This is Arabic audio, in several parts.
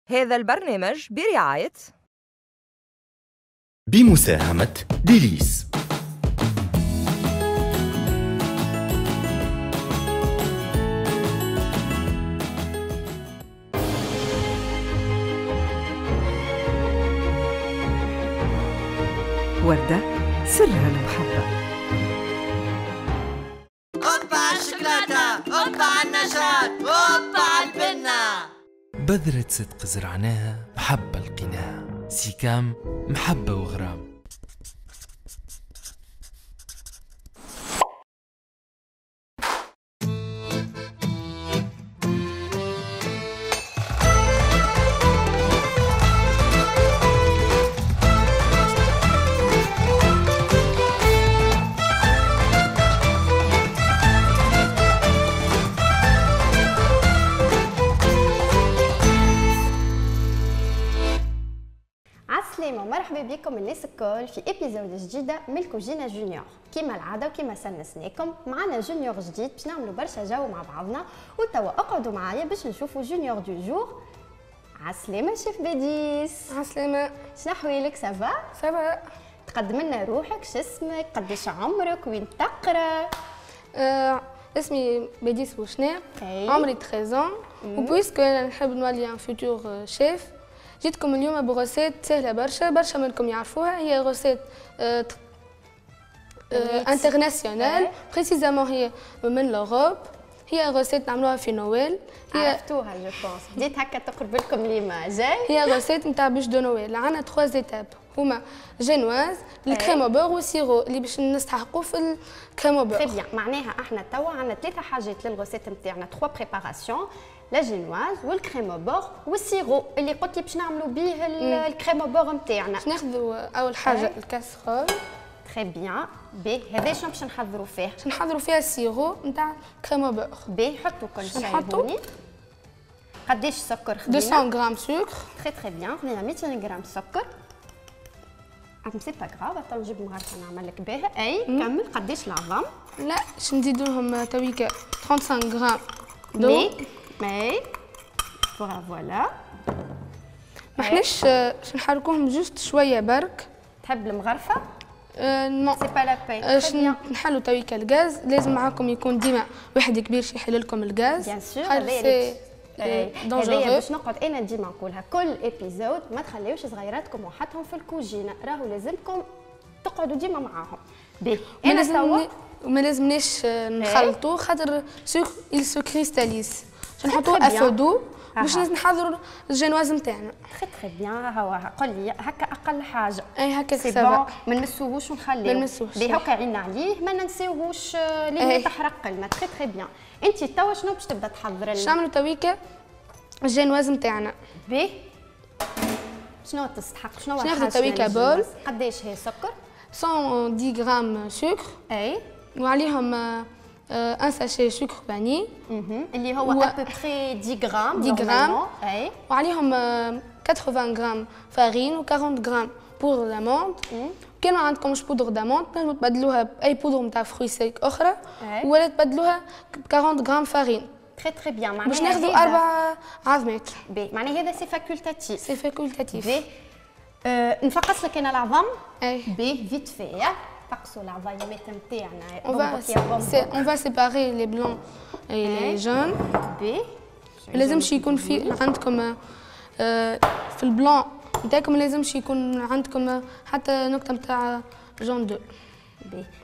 هذا البرنامج برعاية بمساهمة ديليس. وردة سرها المحبة. هوبا عالشوكولاتة، هوبا عالنشاط، هوبا عالبنة. بذرة صدق زرعناها، محبة لقيناها، سيكام محبة وغرام. ومرحبا بكم الناس الكل في ابيزود جديده من كوجينا جونيور. كيما العاده وكيما سنسناكم معنا جونيور جديد باش نعملوا برشا جو مع بعضنا، وتوا اقعدوا معايا باش نشوفوا جونيور دو جور. عسلامة شيف باديس. عسلامة. شنو احوالك؟ سافا؟ سافا. تقدم لنا روحك، شسمك، قداش عمرك، وين تقرا؟ اسمي باديس بوشناق، عمري 13 وبويسكو انا نحب نولي ان فيتور شيف. جيتكم اليوم بغوسيت سهله برشا منكم يعرفوها. هي غوسيت انترناسيونال، بريسيزامون هي من لوروب. هي غوسيت نعملوها في نويل. هي عرفتوها جو بونس، بديت هكا تقرب لكم ليماج. هي غوسيت نتاع بيش دو نويل. عندنا 3 ايتاب هما جينواز، الكريم بور والسيرو اللي باش نستحقوا في الكريم بور. تري بيان، معناها احنا توا عندنا 3 حاجات للغوسيت نتاعنا، 3 بريباراسيون: لا جينواز والكريم بور والسيرو اللي قلت لي باش نعملوا به الكريم بور نتاعنا. باش ناخذوا اول حاجه الكاسرول. تري بيان. باهي هذا شنو باش نحضروا فيه؟ باش نحضروا فيها السيرو نتاع كريم بور. باهي حطوا كل شيء هوني. قداش سكر خدينا؟ 200 غرام سكر. تري بيان، خدينا 200 غرام سكر. سي با غراف، تو نجيب مغرفه نعمل لك بها. اي كمل. قداش العظم؟ لا باش نزيدوا لهم تويكا 35 غرام دو مي فوالا. ما حناش باش نحركوهم جوست شويه برك. تحب المغرفه؟ نو سي با لا بين. نحلوا تويكا الغاز. لازم معاكم يكون ديما واحد كبير شي يحل لكم الغاز. بيان سور. هذايا باش نقعد انا ديما نقولها كل ابيزود، ما تخليوش صغيراتكم وحدهم في الكوجينه، راهو لازمكم تقعدوا ديما معاهم. باهي انا توا وما لازمناش نخلطوا خاطر il se cristallise. نحطوه افودو باش نحضروا الجينواز نتاعنا. تري بيان. هاو قول لي هكا اقل حاجه. اي هكا سي بون، ما نمسوهوش ونخليوه. ما نمسوهوش. باهي هكا عينا عليه، ما ننساوهوش لين تحرق لنا. تري بيان. انت توا شنو باش تبدا تحضر؟ باش نعملوا تويكا الجينواز نتاعنا. باهي شنو تستحق؟ شنو باش ناخذ تويكا بول. قداش هي سكر؟ 110 غرام سكر. اي وعليهم ان ساشي سكر باني اللي هو ابوبري 10 غرام. 10 غرام. اي وعليهم 80 غرام فارين و 40 غرام بودر داموند. كان ما عندكمش بودر داموند تنجموا تبدلوها باي بودر نتاع فروي سيك اخرى، ولا تبدلوها ب 40 غرام فارين. تري بيان. معناها باش ناخذوا 4 عظمات. باهي معناها هذا سي فاكولتاتيف. سي فاكولتاتيف. باهي نفقص لك انا العظم. باهي فيت في نقصوا العظيمات نتاعنا. on va séparer les blancs et les jaunes. لازمش يكون في عندكم في البلان نتاعكم، لازمش يكون عندكم حتى نقطه نتاع جون دو.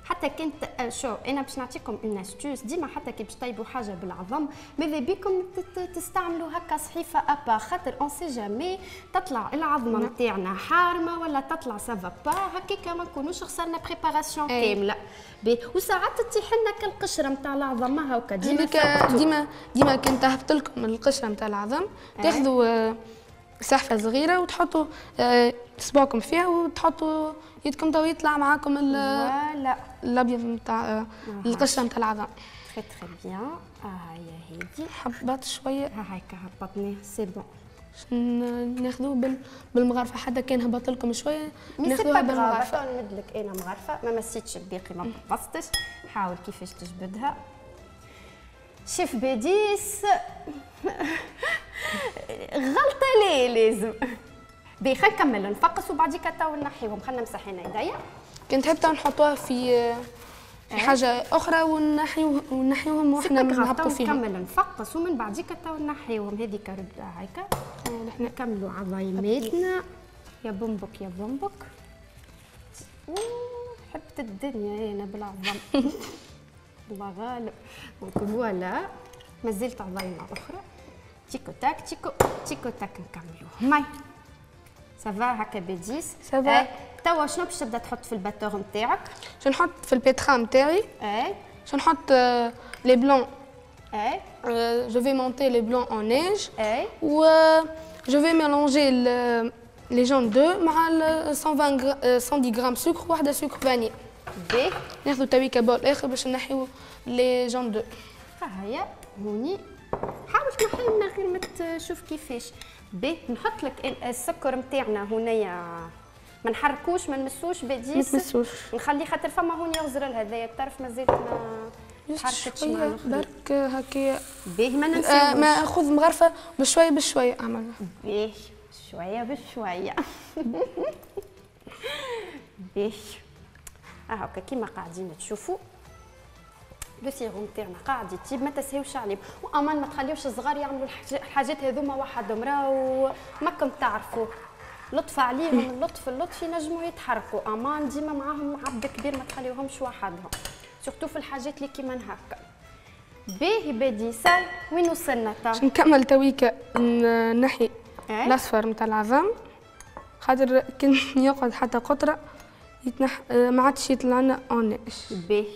حتى كنت شو انا باش نعطيكم الناستوس ديما، حتى كي باش طيبوا حاجه بالعظم ماذا بكم تستعملوا هكا صحيفه ابا، خاطر اون سي جامي تطلع العظمه نتاعنا حارمه ولا تطلع سافا با هكاك، ما نكونوش خسرنا بريباراسيون كامله. وساعات تطيح لنا كالقشره نتاع العظم هكا ديما كان تهبط لكم القشره نتاع العظم، تاخذوا سحفه صغيره وتحطوا صباعكم فيها وتحطوا يدكم تو يطلع معاكم الابيض نتاع القشره نتاع العظم. تري بيان. هي هيدي حبط شويه هكا هبطناه سي بون. ناخذوه بالمغرفه، حتى كان هبط لكم شويه ناخذوها بالمغرفه. نمد لك انا مغرفه، ما مسيتش الباقي، ما قصتش. حاول كيفاش تجبدها. شيف باديس غلطه ايه لازم. باهي خلينا نكمل نفقس وبعديك تو نحيهم. خلينا نمسح هنا يديا. كنت حتى نحطوها في حاجه اخرى ونحيوهم واحنا نهبطوا فيهم. نكمل نفقس ومن بعديك تو نحيهم. هذيك رد هيك. نحن نكملوا عظايماتنا. يا بنبك يا بنبك. حبت الدنيا انا بالعظم. الله غالب. فوالا مازلت عظايمه اخرى. تيكو تاك تيكو تيكو تاك نكملوه. ماي سافا هكا بديس سافا. توا شنو باش تبدا تحط في الباتور نتاعك؟ باش نحط في البيترا نتاعي. باش نحط لي بلون. جو في مونتي لي بلون اون نيج. و جو في ميلونجي لي جون دو مع 110 غرام سكر وواحده سكر فاني. باهي ناخذ تويكا بول اخر باش نحيو لي جون دو. ها هي هوني. حاول تنحي من غير ما تشوف كيفاش. باهي نحط لك السكر نتاعنا هنايا ما نحركوش ما نمسوش بديس. ما تمسوش. نخليه خاطر فما هوني يغزر هذايا الطرف مازالت ما تحركتش مع الاخرين. برك هكايا. باهي ما ننساوش. ما اخذ مغرفه بشويه بشويه اعملها. باهي شويه بشويه. باهي هاكا كيما قاعدين تشوفوا لو سيغو نتاعنا قاعد يطيب. ما تسهيوش عليه وامان ما تخليوش الصغار يعملوا الحاجات هذوما وحدهم. راهو ماكم تعرفوا لطف عليهم. اللطف ينجموا يتحركوا. امان ديما معاهم عبد كبير ما تخليوهمش وحدهم سورتو في الحاجات اللي كيما هكا. باهي بادي سال وين وصلنا تا؟ باش نكمل تويكا نحي الاصفر نتاع العظام خاطر كان يقعد حتى قطره ما عادش يطلع لنا اونيش. باهي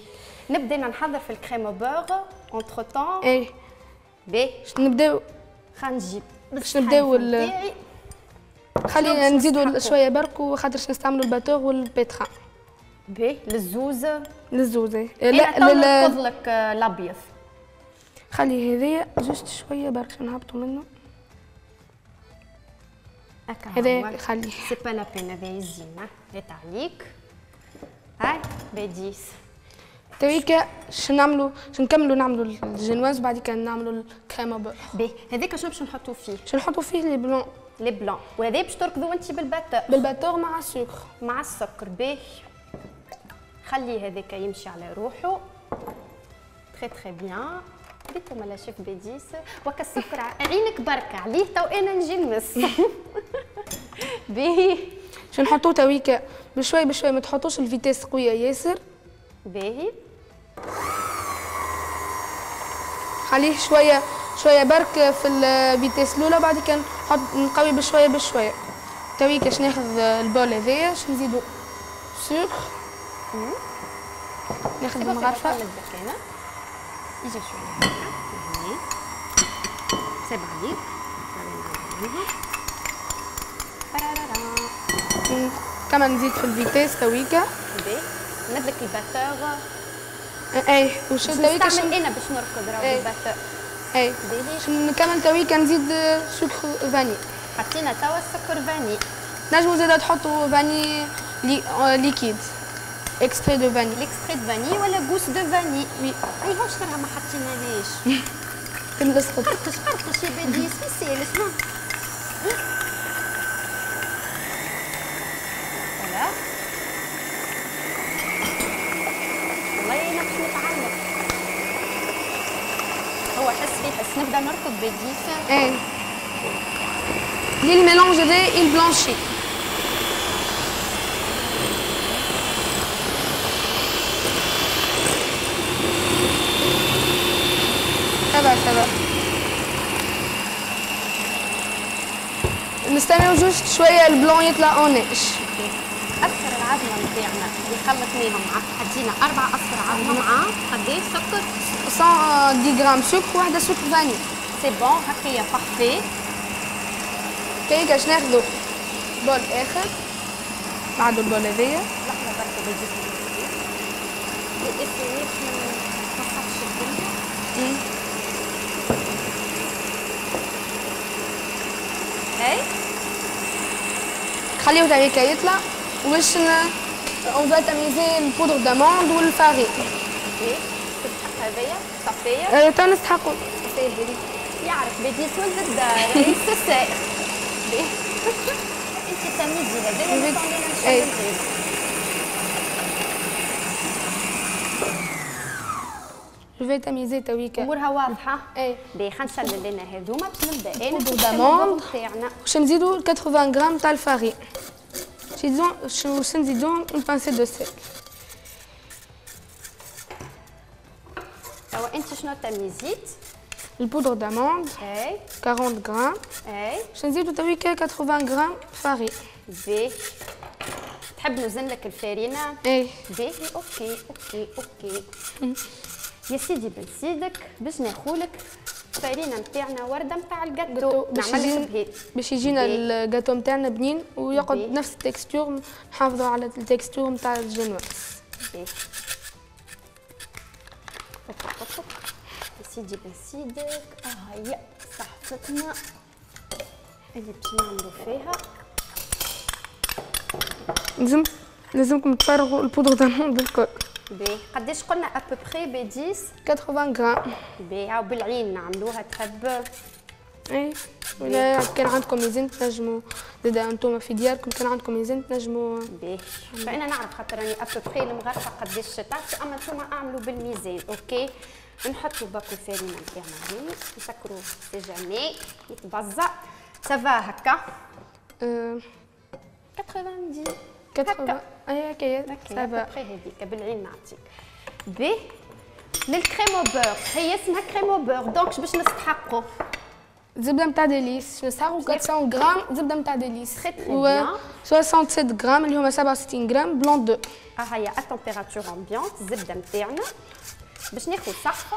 نبدا نحضر في الكريم بوغ اونتر طون. باهي باش نبداو. خلينا نجيب باش نبداو خلينا نزيدوا شويه برك وخاطرش نستعملوا الباتور والبيترا. باهي للزوز. لا نركض لك الابيض. خلي هذايا جوست شويه برك نهبطوا منه. هذا خليه. سي با لا بين هذا الزينه هات عليك. هاي بديس تويكا نكملوا نعملوا الجنواز بعد كده نعملوا الكريمه بوغ. باهي هذاك شنو باش نحطوا فيه؟ باش نحطوا فيه لي بلون وهذا باش تركضوا انت بالباتور مع السكر. مع السكر. باهي خلي هذاك يمشي على روحه. تري بيان. بيتو مالا شيف بديس وكا السكر عينك بركة عليه تو انا نجي نمس. باهي باش نحطوا تويكا بشوي ما تحطوش الفيتيس قويه ياسر. باهي خليه شويه برك في الفيتيس الاولى بعد كده نقوي بشويه. تويكا باش ناخذ البول هذايا باش نزيدو سكر. ناخذ المغرفه. يجي شويه هكا. سيب عليك. كمان نزيد في الفيتيس تويكا. باهي نمدلك الباتور. وش تويكا نستعمل انا باش نركض راهو الباتور. باهي كمان تويكا نزيد سكر فاني. حطينا توا السكر فاني. نجمو زادا تحطوا فاني ليكيد اكستري دو فاني. ليكستري دو فاني ولا غوس دو فاني. وي هاوش ترى ما حطيناهاش. تنلصقط. قرطش يا بديس يسيل اسمع. فوالا والله انا باش نتعلم. هو حس نبدا نركض بديس. لي الميلونج هذا البلانشي. سبا نستناو جوست شويه البلون يطلع اونيش. اصفر العظمه نتاعنا اللي خلطناهم حطينا 4 اصفر عظمه مع قداش سكر؟ 110 غرام سكر وواحده سكر فاني. سي بون هكايا بارفي. كي باش ناخذوا بول اخر بعد البول هذايا. لحظه برك بدي اسوي ما نقصش الدنيا. خليه هكا يطلع وباش اون فا تميزي البودر داموند والفارين. تستحق هذايا صفيه. تو نستحقوا. يعرف بدي يسول الدار يستسائل. تميزي هذايا اللي إيه. جو في تميزي تويكا. امورها واضحه. اي باهي خلينا نشلل لنا هذوما باش نبدا انا بودر داموند تاعنا. باش نزيدو 80 غرام تاع الفارين. باش نزيدو اون بانسي دو سيل. توا انت شنو تميزيت؟ البودر داموند اي 40 غرام. اي باش نزيدو تويكا 80 غرام فارين. باهي تحب نوزن لك الفارينه؟ اي باهي اوكي اوكي اوكي. يا سيدي بن سيدك باش ناخولك الفارينه نتاعنا ورده نتاع الجاتو نعمل لك باش يجينا الجاتو نتاعنا بنين ويقعد نفس التكستور، نحافظوا على التكستور نتاع الجنواس. باهي يا سيدي بن سيدك هيا صحفتنا اللي باش نعملو فيها. لازمكم تفرغوا البودر داموند الكل. باهي قداش قلنا ابوبخي ب 10 80 غرام. باهي وبالعين نعملوها تحب. اي ولا كان عندكم ميزان تنجموا زاد انتم في دياركم كان عندكم ميزان تنجموا. باهي فانا نعرف خاطر راني ابوبخي المغرفه قداش تعرفوا اما انتم اعملوا بالميزان. اوكي نحطوا باكو الفارينه نتاعنا هنا نسكروا سي جامي يتبزع سافا هكا 90 80 اي هكايا سافا هذيك بالعين نعطيك. باهي للكريمو بور هي اسمها كريمو بور دونك باش نستحقوا زبده نتاع ديليس نسحقوا 400 غرام زبده نتاع ديليس تري تري بيان 67 غرام اللي هما 67 غرام بلون دو. هيا ا تمبيراتور امبيونت الزبده نتاعنا باش ناخذ صحفه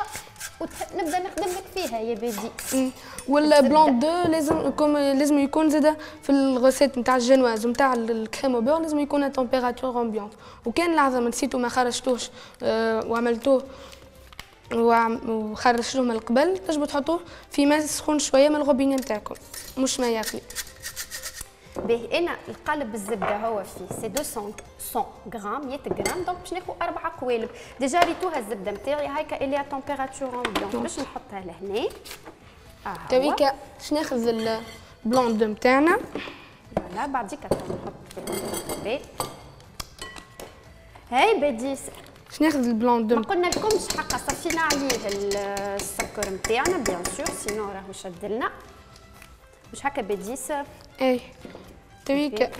ونبدا نخدم لك فيها يا بادي. والبلون دو لازم يكون زاده في الغوسيت نتاع الجنواز ونتاع الكريمو بور لازم يكون ا تمبيراتور امبيونت. وكان العظم نسيتو ما خرجتوش وعملتوه وخرجتوه من القبل تجبو تحطوه في ماء سخون شويه من الغوبينه نتاعكم مش ما يغلي. باهي انا القالب الزبده هو فيه سي 200 غرام 100 غرام دونك باش ناخذ 4 قوالب. ديجا ريتوها الزبده نتاعي هاكا اللي على تمبيراتور امبيونت باش نحطها لهنا. تويكا باش ناخذ البلون دو نتاعنا فوالا بعديك نحط باهي هاي باديس باش ناخذ البلون دو. ما قلنا لكمش حقا صفينا عليه السكر نتاعنا بيان سور سينو راهو شدلنا باش هكا باديس. اي تويكا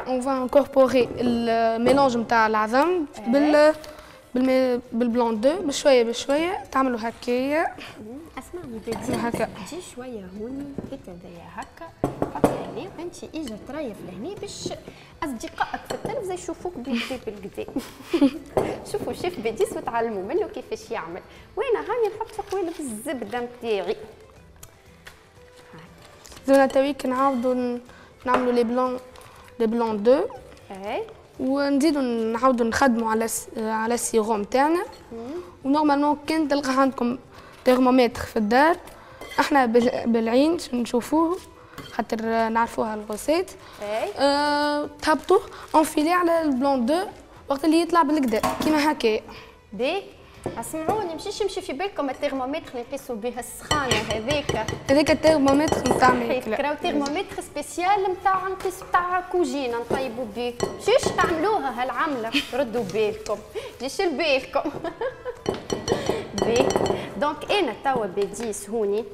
on va incorporer الميلونج نتاع العظم بالبلون دو بشويه بشويه تعملوا هكايا. اسمعني بدي هكا تجي شويه هوني هكذايا هكا حط هنا انت اجا تريف لهنا باش اصدقائك في التلفزه يشوفوك بالكدا بالكدا. شوفوا شيف بديس وتعلموا منه كيفاش يعمل. وانا هاني نحط في قوالب الزبده نتاعي. زونا تويك نعاودوا نعملوا لي بلون دو اي ونزيدوا نعاودوا نخدموا على السيروم تاعنا. ونورمالمون كان تلقى عندكم ترمومتر في الدار احنا بالعين نشوفوه خاطر نعرفوها الغوسيت. تهبطوه انفيلي على البلون دو وقت اللي يطلع بالكدا كيما هكايا. باهي اسمعوني مشيش يمشي في بالكم الترمومتر اللي نقيسوا به السخانه هذاك الترمومتر نتاع الماكله. كراو ترمومتر سبيسيال نتاع نقيس نتاع كوجينه نطيبوا بيه. مشيش تعملوها هالعمله ردوا بالكم جيش لبالكم. باهي دونك انا توا بديس هوني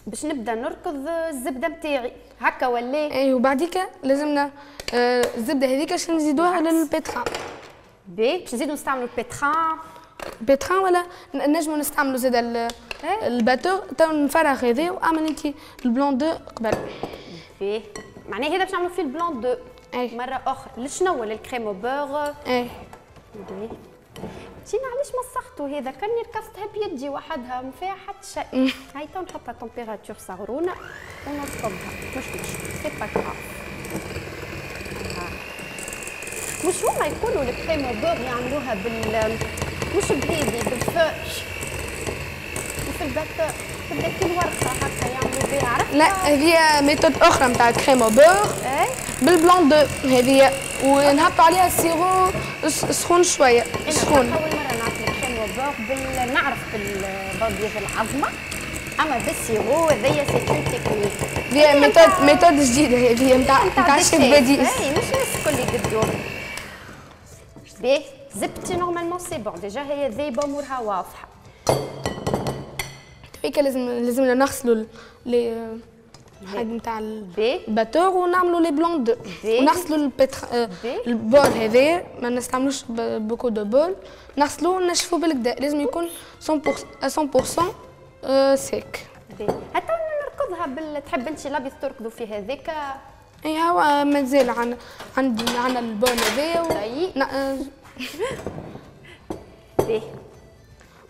باش نبدا نركض الزبده نتاعي هكا ولا اي وبعديك لازمنا الزبده هذيك باش نزيدوها للبيتران. باهي باش نزيدو نستعملوا البيتران ولا نجموا نستعملوا زاد الباتور تو نفرغ هذا واعمل انت البلون دو قبل. باهي معناها هذا باش نعملوا فيه البلون دو مره اخرى لشنو للكريمو بور. اي باهي تينا علاش مسختوا هذا كاني ركزتها بيدي وحدها ما فيها حتى شيء. هاي تو نحطها تمبيراتور صغرونه ونصبها مش سي با كراف. مش هما يقولوا الكريمو بور يعملوها مش بهذي بالفوش وفي الباتور تبدا كي الورقه هكا يعملوا بها عرفت. لا هذه ميثود اخرى نتاع الكريمو بور بالبلون دو هذه ونهبطوا عليها السيرو سخون شويه سخون. اول مره نعرف الكريمو بور نعرف بالبابيض العظمه اما بالسيرو هذيا سي اون تكنيك. هذه ميثود جديده هذه نتاع الشيف بديس. اي مش الناس الكل يقدروا. باهي زبتي نورمالمون سي بون ديجا هي ذايبه امورها واضحه. هيك لازمنا نغسلوا لي حاجه نتاع الباتور ونعملوا لي بلون دو ونغسلوا البول هذا ما نستعملوش بوكو دو بول نغسلوه ونشفوه بالكدا لازم يكون 100% سيك. حتى نركضها تحب انت الابيض تركضوا في هذاك. اي هو مازال عندنا البول هذايا باهي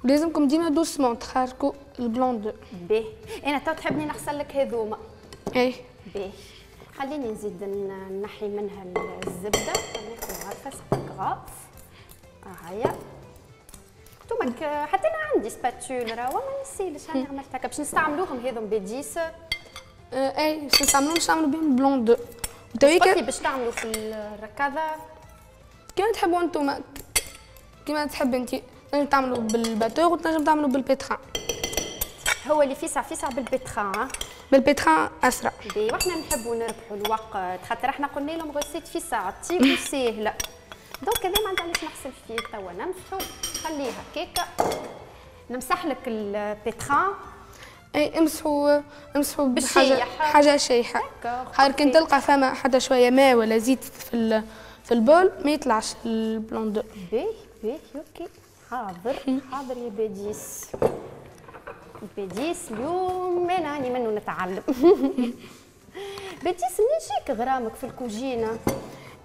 ولازمكم ديما دوسمون تخرجوا البلون دو. باهي انا تو تحبني نغسل لك هذوما. اي باهي خليني نزيد نحي منها الزبده ناخذ عارفه سباغراف. هيا تومك حتى انا عندي سباتول راهو ما نسيلش راني عملت هكا باش نستعملوهم هذم بديس. اي باش نستعملوا بهم بلون دو. قلت لي باش تعملوا في الركاضه كيما تحبوا انتم كيما تحب انت تنجم تعملوا بالباتور وتنجم تعملوا بالبيتران. هو اللي فيسع بالبيتران. بالبيتران اسرع. واحنا نحبوا نربحوا الوقت خاطر احنا قلنا لهم غوسيت فيسع تيك وسهله. دونك هذا ما عندي علاش نغسل فيه توا نمسحو خليه هكاكا. نمسح لك البيتران. اي امسحوا بحاجه شايحه. خاطر كي تلقى فما حتى شويه ماء ولا زيت في البول ما يطلعش البلون دو. باهي اوكي حاضر يا بديس. بديس اليوم انا راني منو نتعلم. بديس منين جيك غرامك في الكوجينه؟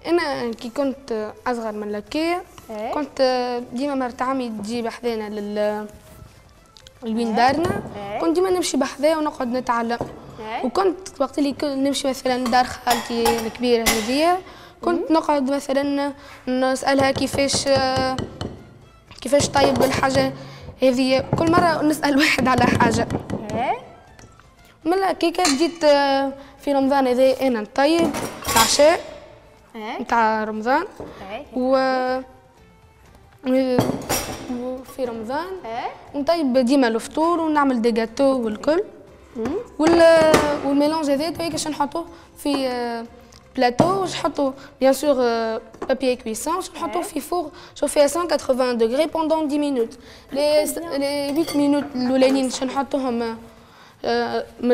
انا كي كنت اصغر من لكيه كنت ديما مرت عمي تجي بحذانا لوين دارنا. كنت ديما نمشي بحذاه ونقعد نتعلم. وكنت وقت اللي نمشي مثلا دار خالتي الكبيره هذيا كنت نقعد مثلا نسالها كيفاش طيب الحاجه هذه. كل مره نسال واحد على حاجه. من هكاكا بديت في رمضان هذا انا نطيب العشاء نتاع رمضان. وفي رمضان نطيب ديما الفطور ونعمل دي جاتو والكل. والميلونج هذا باش نحطوه في بلاطو واش نحطو بيان سور بابي كويسون واش نحطو في فور شوفي 180 دوغري بوندون 10 مينوت. لي 8 مينوت الاولانيين باش نحطوهم من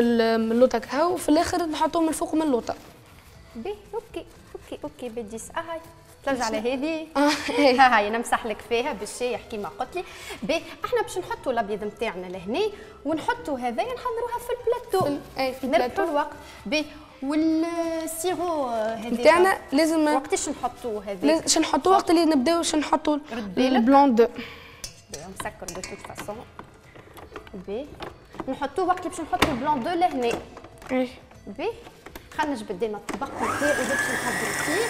اللوطه كهو وفي الاخر نحطوهم من الفوق من اللوطه. باهي اوكي بديس. هاي ترجع على هذه. هاي نمسح لك فيها بالشاي كيما قلت لي. باهي احنا باش نحطوا الابيض نتاعنا لهنا ونحطوا هذايا نحضروها في البلاطو. في البلاطو الوقت. باهي والسيرو هذا نتاعنا لازم وقتاش نحطوه هذاك؟ باش نحطوه وقت اللي نبداو باش نحطوا البلون دو. مسكر دو توت فاسون. باهي نحطوه وقت اللي باش نحطوا البلون دو لهنا. باهي خلينا نجبد لنا الطبق نتاعي باش نحضروا فيه.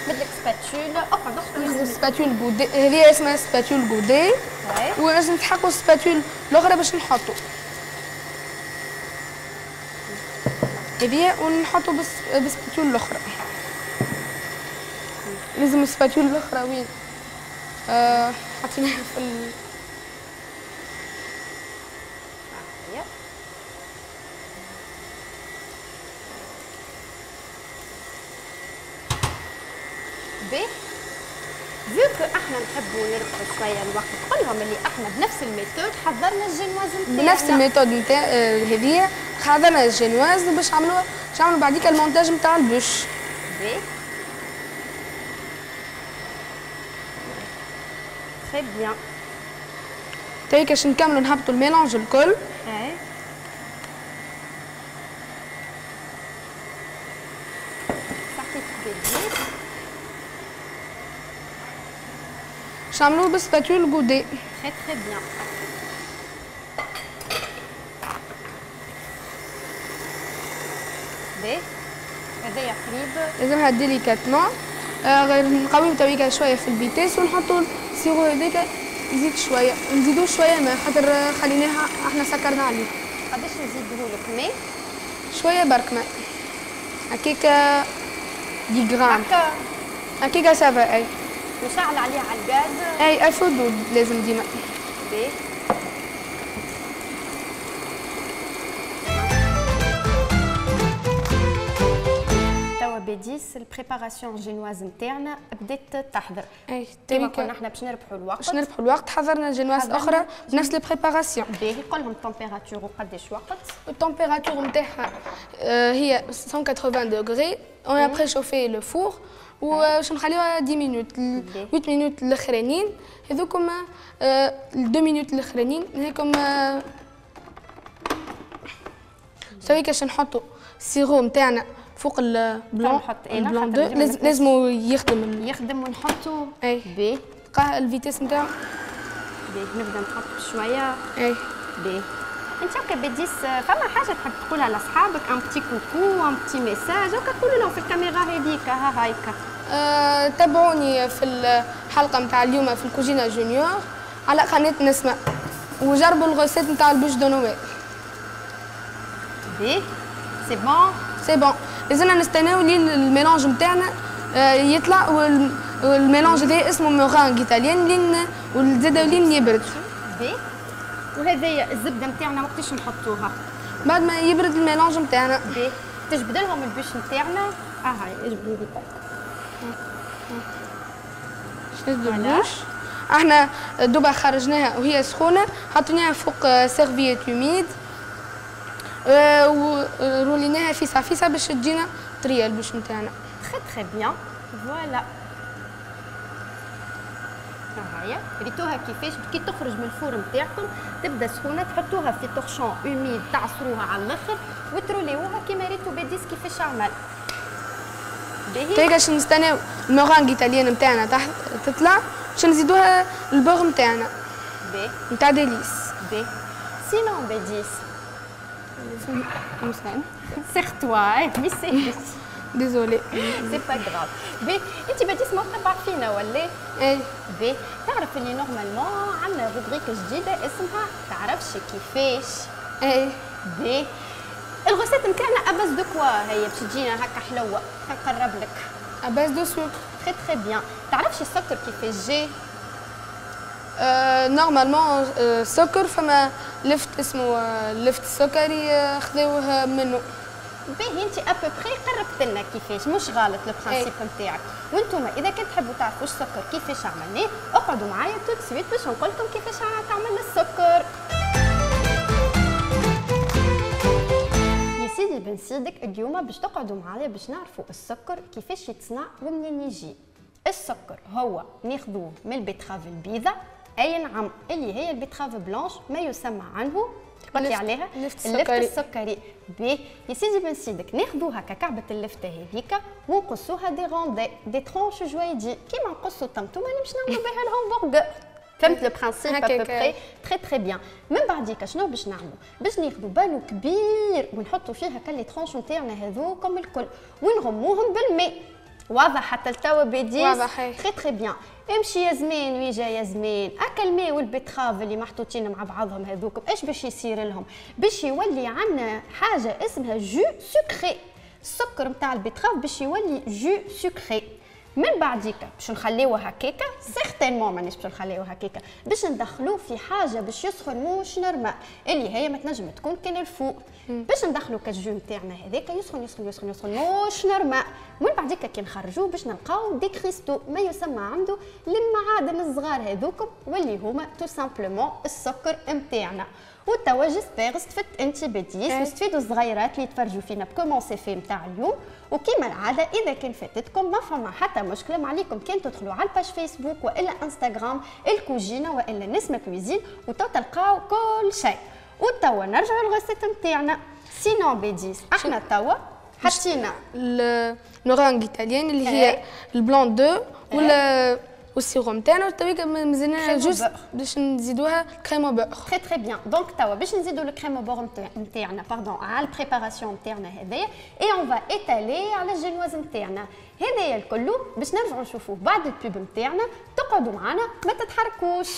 بدلك سباتول. اقعد سباتول غودي هذه اسمها سباتول غودي. ولازم تحقوا السباتول الاخرى باش نحطوا هذه ونحطوا بالسباتول الاخرى. لازم السباتول الاخرى وين حطيناها في باهي فيو كو احنا نحبوا نربحوا شويه الوقت قول لهم اللي احنا بنفس الميثود حضرنا الجينواز نتاعنا. بنفس الميثود نتاع هذه حضرنا الجينواز باش نعملوا بعديك المونتاج نتاع البوش. باهي تري بيان. تاي باش نكملوا نهبطوا الميلانج الكل. باش نعملوه بالسباتول غودي. تري بيان. باهي هذايا قريب. لازمها ديليكاتمون غير نقويو تويكا شويه في الفيتيس ونحطوا السيرو هذاك يزيد شويه نزيدوه شويه ماء خاطر خليناها احنا سكرنا عليه. قداش نزيدوه لك ماء؟ شويه برك ماء هكاكا 10 غرام هكاكا سافا. اي نشعل عليها على الغاز. اي الفو دود لازم ديما. باهي بديس البريباراسيون جينواز نتاعنا بدات تحضر. اي كيما كنا احنا باش نربحوا الوقت. باش نربحوا الوقت حضرنا جينواز اخرى بنفس البريباراسيون. باهي قول لهم التمبيراتور وقداش وقت. التمبيراتور نتاعها هي 180 دوغري. On a préchauffé le four وباش نخليوها 10 مينوت 8 مينوت الاخرانيين هذوكم 2 مينوت الاخرانيين هذوكم سوي كاش نحطوا السيرو نتاعنا فوق البلون. نحط البلون دو لازم يخدم ونحطوا. اي باهي تلقى الفيتيس نتاعو. باهي نبدا نحط بشويه. اي باهي انت هكا بديس فما حاجه تحب تقولها لاصحابك ان بتي كوكو ان بتي ميساج هكا تقول لهم في الكاميرا هذيك ها هايكا. تابعوني في الحلقه نتاع اليوم في الكوجينا جونيور على قناه نسمة وجربوا الغوسيت نتاع البوش دو نويل. باهي سي بون سي بون لازمنا نستناو لين الميلانج نتاعنا يطلع والميلانج هذا اسمه مورانغ ايطاليان لين وزادا لين يبرد. باهي وهذايا الزبده نتاعنا وقتاش نحطوها؟ بعد ما يبرد الميلانج نتاعنا. باهي تجبد لهم البوش نتاعنا. هاي اجبدوا لي شنو البوش؟ احنا دوبا خرجناها وهي سخونه حطيناها فوق سيرفييت يوميد وروليناها فيسا فيسا باش تجينا طريه البوش نتاعنا. تري بيان فوالا. هاهي ريتوها كيفاش كي تخرج من الفور نتاعكم تبدا سخونه تحطوها في طرشون اوميد تعصروها على الاخر وتروليوها كيما ريتو بديس كيفاش عمل. باهي باش نستناو المورانغ ايطاليان نتاعنا تطلع باش نزيدوها البوغ نتاعنا. باهي نتاع ديليس. باهي سينون بديس سيغ-توا مي سي ديزولي سي با غراف. باهي انت بديس ما تبع فينا ولا؟ اي باهي تعرف اللي نورمالمون عندنا روبريك جديده اسمها تعرفش كيفاش. اي باهي الغوسيت نتاعنا اباز دو كوا هي باش تجينا هكا حلوه. نقرب لك اباز دو سوكر. تري بيان. تعرفش السكر كيفاش جاي؟ نورمالمون سكر فما لفت اسمه لفت السكري خذوه منه. باهي انت ابوبخي قربت لنا كيفاش مش غلط البرانسيب نتاعك. وانتم اذا كنت تحبوا تعرفوا السكر كيفاش عملناه اقعدوا معايا توت سويت باش نقول لكم كيفاش تعمل السكر. يا سيدي بن سيدك اليوم باش تقعدوا معايا باش نعرفوا السكر كيفاش يتصنع ومنين يجي. السكر هو ناخذوه من البيتراف البيضاء. اي نعم اللي هي البيتراف بلانش ما يسمى عنه قلتي عليها اللفت السكري. باهي يا سيدي بن سيدك ناخذوها ككعبه اللفته هذيك ونقصوها دي روندي دي ترونش جويدي كيما نقصوا الطماطم اللي باش نعملوا بها الهامبرغر. فهمت لو برانسيب ابوبخي؟ تري بيان. من بعديك شنو باش نعملوا؟ باش ناخذوا بالو كبير ونحطوا فيه هكا لي ترونش نتاعنا هذوكم الكل ونغموهم بالماء. واضح حتى لتوا بديس؟ واضح. تري بيان. امشي يا زمان ويجا يا زمان هكا الماء والبيتراف اللي محطوطين مع بعضهم هذوكم ايش باش يصير لهم؟ باش يولي عندنا حاجه اسمها جو سكري. السكر نتاع البيتراف باش يولي جو سكري. من بعديك باش نخليوه هكاكا سيغتينمون مانيش باش نخليوه هكاكا باش ندخلوه في حاجه باش يسخن موش نورمال اللي هي ما تنجم تكون كان الفوق. باش ندخلوا كالجو نتاعنا هذاك يسخن يسخن يسخن يسخن موش نورمال. من بعديك كي نخرجوه باش نلقاو دي كريستو ما يسمى عنده المعادن الصغار هذوكم واللي هما تو سامبلومون السكر نتاعنا. وتوا جيسبيغ استفدت انت بديس واستفيدوا الصغيرات اللي تفرجوا فينا بكومون سي في نتاع اليوم. وكما العاده اذا كان فاتتكم ما فما حتى مشكله ما عليكم كان تدخلوا على الباج فيسبوك والا انستغرام الكوجينا والا نسمة كويزين وتو تلقاو كل شيء. وتوا نرجعوا للغوسيت نتاعنا. سينون بديس احنا توا حطينا المورانغ ايطاليان اللي هي البلون دو والسيروم تاعنا تويك مازلنا جوست باش نزيدوها كريم بور. تري بيان. دونك توا باش نزيدوا الكريم بور نتاعنا باردون على البريباراسيون نتاعنا هذايا اي اون فا ايتالي على الجينواز نتاعنا هذايا الكل باش نرجعوا نشوفوه بعد البوب نتاعنا. تقعدوا معنا ما تتحركوش.